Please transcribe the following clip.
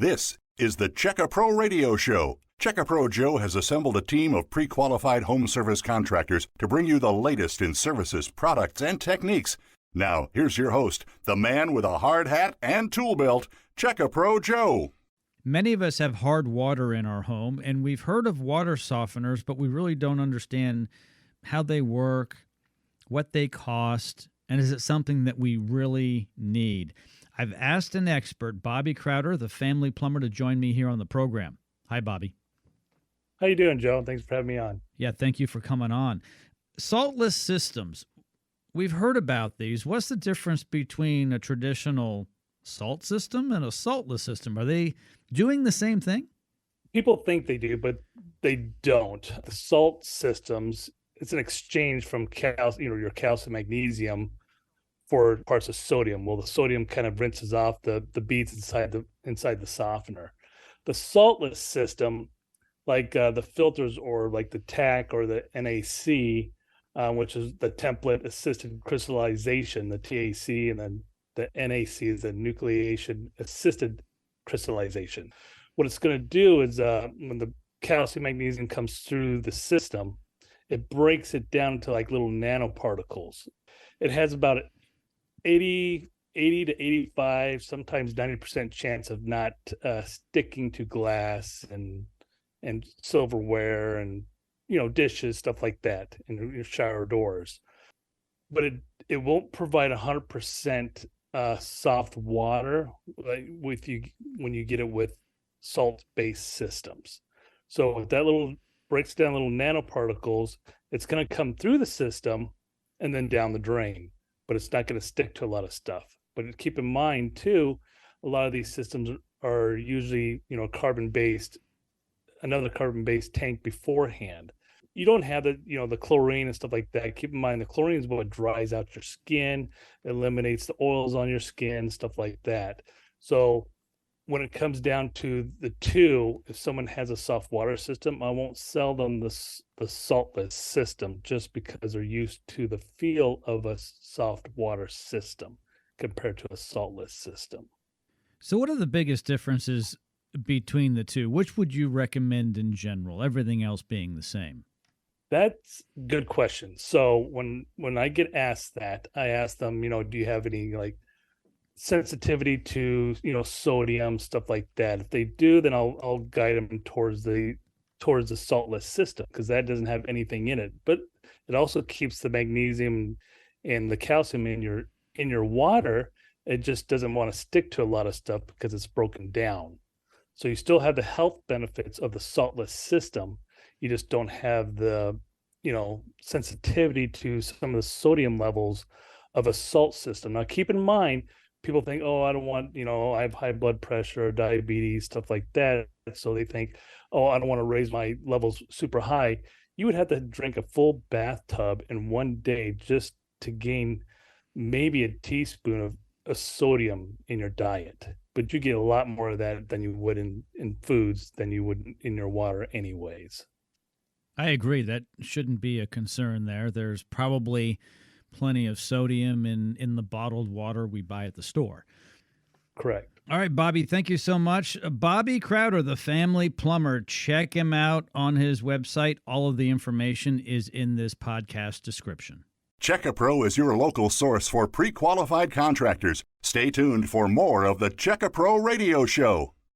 This is the Check-A-Pro Radio Show. Check-A-Pro Joe has assembled a team of pre-qualified home service contractors to bring you the latest in services, products, and techniques. Now, here's your host, the man with a hard hat and tool belt, Check-A-Pro Joe. Many of us have hard water in our home, and we've heard of water softeners, but we really don't understand how they work, what they cost, and is it something that we really need? I've asked an expert, Bobby Crowder, the Family Plumber, to join me here on the program. Hi, Bobby. How you doing, Joe? Thanks for having me on. Yeah, thank you for coming on. Saltless systems. We've heard about these. What's the difference between a traditional salt system and a saltless system? Are they doing the same thing? People think they do, but they don't. The salt systems, it's an exchange from your calcium, magnesium for parts of sodium. Well, the sodium kind of rinses off the beads inside the softener. The saltless system, like the filters or like the TAC or the NAC, which is the template assisted crystallization, the TAC, and then the NAC is the nucleation assisted crystallization. What it's going to do is when the calcium magnesium comes through the system, it breaks it down to like little nanoparticles. It has about 80 to 85, sometimes 90% chance of not sticking to glass and silverware and dishes, stuff like that, in your shower doors. But it won't provide 100% soft water when you get it with salt-based systems. So if that breaks down little nanoparticles, it's going to come through the system and then down the drain, but it's not going to stick to a lot of stuff. But keep in mind too, a lot of these systems are usually another carbon-based tank beforehand. You don't have the chlorine and stuff like that. Keep in mind the chlorine is what dries out your skin, eliminates the oils on your skin, stuff like that. So when it comes down to the two, if someone has a soft water system, I won't sell them the saltless system just because they're used to the feel of a soft water system compared to a saltless system. So what are the biggest differences between the two? Which would you recommend in general, everything else being the same? That's a good question. So when I get asked that, I ask them, do you have any sensitivity to sodium, stuff like that? If they do, then I'll guide them towards the saltless system, because that doesn't have anything in it, but it also keeps the magnesium and the calcium in your water. It just doesn't want to stick to a lot of stuff because it's broken down. So you still have the health benefits of the saltless system. You just don't have the sensitivity to some of the sodium levels of a salt system. Now keep in mind, people think, I don't want, I have high blood pressure or diabetes, stuff like that. So they think, I don't want to raise my levels super high. You would have to drink a full bathtub in one day just to gain maybe a teaspoon of sodium in your diet. But you get a lot more of that than you would in foods than you would in your water anyways. I agree. That shouldn't be a concern there. There's probably plenty of sodium in the bottled water we buy at the store. Correct. All right, Bobby, thank you so much. Bobby Crowder, the Family Plumber. Check him out on his website. All of the information is in this podcast description. Check-A-Pro is your local source for pre-qualified contractors. Stay tuned for more of the Check-A-Pro Radio Show.